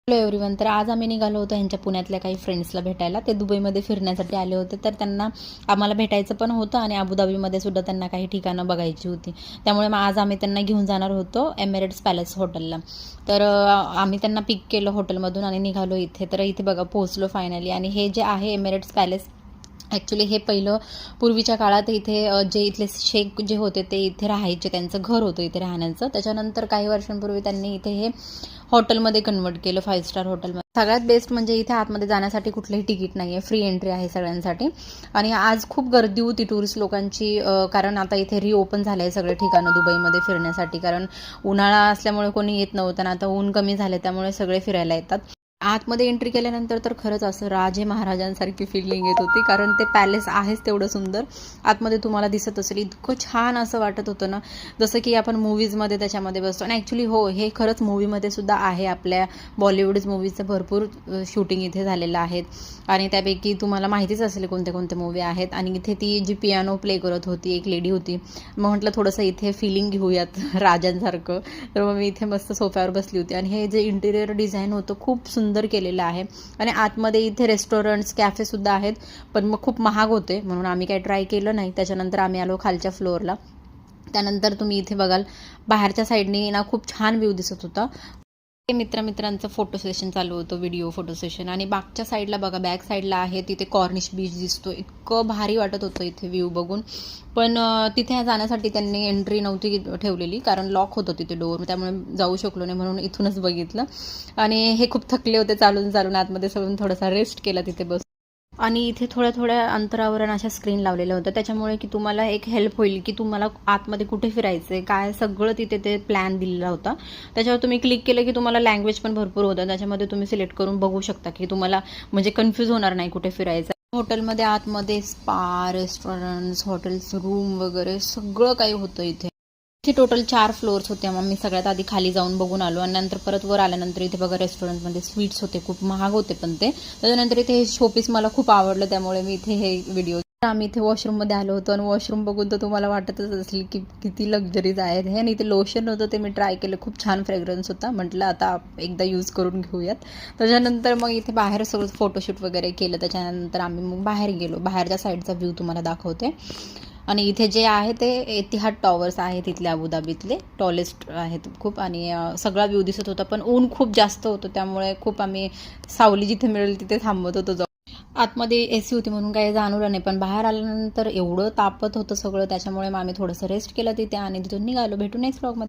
Hello everyone. तर आज आम्ही निघालो होतो ह्यांच्या पुण्यातल्या काही फ्रेंड्सला भेटायला. ते दुबईमध्ये फिरण्यासाठी आले होते, तर त्यांना आम्हाला भेटायचं पण होतं आणि अबुधाबीमध्ये सुद्धा त्यांना काही ठिकाणं बघायची होती. त्यामुळे मग आज आम्ही त्यांना घेऊन जाणार होतो एमिरेट्स पॅलेस हॉटेलला. तर आम्ही त्यांना पिक केलं हॉटेलमधून आणि निघालो इथे. तर इथे बघा पोहोचलो फायनली. आणि हे जे आहे एमिरेट्स पॅलेस, ॲक्च्युली हे पहिलं पूर्वीच्या काळात इथे जे इथले शेख जे होते ते इथे राहायचे, त्यांचं घर होतं इथे राहण्याचं. त्याच्यानंतर काही वर्षांपूर्वी त्यांनी इथे हे हॉटेलमध्ये कन्वर्ट केलं, 5 स्टार हॉटेलमध्ये. सगळ्यात बेस्ट म्हणजे इथे आतमध्ये जाण्यासाठी कुठलंही तिकीट नाही आहे, फ्री एंट्री आहे सगळ्यांसाठी. आणि आज खूप गर्दी होती टुरिस्ट लोकांची, कारण आता इथे रिओपन झालं आहे सगळे ठिकाणं दुबईमध्ये फिरण्यासाठी. कारण उन्हाळा असल्यामुळे कोणी येत नव्हतं आणि आता ऊन कमी झाले त्यामुळे सगळे फिरायला येतात. आतमध्ये एंट्री केल्यानंतर तर खरंच असं राजे महाराजांसारखी फिलिंग येत होती, कारण ते पॅलेस आहेच तेवढं सुंदर. आतमध्ये तुम्हाला दिसत असेल इतकं छान असं वाटत होतं ना, जसं की आपण मूवीजमध्ये त्याच्यामध्ये बसतो. आणि ॲक्च्युली हो, हे खरंच मूवीमध्ये सुद्धा आहे. आपल्या बॉलिवूड मूवीचं भरपूर शूटिंग इथे झालेलं आहे आणि त्यापैकी तुम्हाला माहितीच असेल कोणते कोणते मूवी आहेत. आणि इथे ती जी पियानो प्ले करत होती एक लेडी होती, मग म्हटलं थोडंसं इथे फिलिंग घेऊयात राजांसारखं. तर मग मी इथे मस्त सोफ्यावर बसली होती. आणि हे जे इंटिरियर डिझाईन होतं खूप सुंदर केलेलं आहे. आणि आतमध्ये इथे रेस्टॉरंट्स कॅफेसुद्धा आहेत, पण मग खूप महाग होते म्हणून आम्ही काही ट्राय केलं नाही. त्याच्यानंतर आम्ही आलो खालच्या फ्लोअरला. त्यानंतर तुम्ही इथे बघाल बाहेरच्या साईडनी ना खूप छान व्ह्यू दिसत होता. मित्रांचं फोटो सेशन चालू होतं, व्हिडिओ फोटो सेशन. आणि बागच्या साईडला बघा, बॅक साईडला आहे तिथे कॉर्निश बीच दिसतो. इतकं भारी वाटत होतं इथे व्ह्यू बघून. पण तिथे जाण्यासाठी त्यांनी एंट्री नव्हती ठेवलेली, कारण लॉक होतं तिथे डोअर, त्यामुळे जाऊ शकलो नाही म्हणून इथूनच बघितलं. आणि हे खूप थकले होते चालून आतमध्ये, सगळून थोडासा रेस्ट केला तिथे बस. आणि इथे थोड्या अंतरावर अशा स्क्रीन लावलेल्या होत्या, त्याच्यामुळे की तुम्हाला एक हेल्प होईल की तुम्हाला आतमध्ये कुठे फिरायचं आहे काय, सगळं तिथे ते प्लॅन दिलेला होता. त्याच्यावर तुम्ही क्लिक केलं की तुम्हाला लँग्वेज पण भरपूर होतं, त्याच्यामध्ये तुम्ही सिलेक्ट करून बघू शकता की तुम्हाला म्हणजे कन्फ्यूज होणार नाही कुठे फिरायचं. हॉटेलमध्ये आतमध्ये स्पा, रेस्टॉरंट्स, हॉटेल्स, रूम वगैरे सगळं काही होतं इथे. इथे टोटल 4 फ्लोअर्स होते. मग मी सगळ्यात आधी खाली जाऊन बघून आलो आणि नंतर परत वर आल्यानंतर इथे बघा रेस्टॉरंटमध्ये स्वीट्स होते, खूप महाग होते पण ते. त्याच्यानंतर इथे हे शोपीस मला खूप आवडलं, त्यामुळे मी इथे हे व्हिडिओ. आम्ही इथे वॉशरूममध्ये आलो होतो आणि वॉशरूम बघून तर तुम्हाला वाटतच असेल की किती लक्झरीज आहेत हे. आणि इथे लोशन होतं, ते मी ट्राय केलं, खूप छान फ्रेग्रन्स होता. म्हटलं आता एकदा यूज करून घेऊयात. त्याच्यानंतर मग इथे बाहेर सगळं फोटोशूट वगैरे केलं. त्याच्यानंतर आम्ही मग बाहेर गेलो. बाहेरच्या साईडचा व्ह्यू तुम्हाला दाखवते. आणि इथे जे आहे ते एतिहाद टॉवर्स आहे तिथले अबुधाबीतले, टॉलेस्ट आहेत खूप. आणि सगळा व्ह्यू दिसत होता, पण ऊन खूप जास्त होतं त्यामुळे खूप आम्ही सावली जिथे मिळेल तिथे थांबत होतो. आतमध्ये AC होती म्हणून काही जाणवलं नाही, पण बाहेर आल्यानंतर एवढं तापत होतं सगळं, त्याच्यामुळे मग आम्ही थोडंसं रेस्ट केलं तिथे आणि तिथून निघालो. भेटू नेक्स्ट ब्लॉगमध्ये.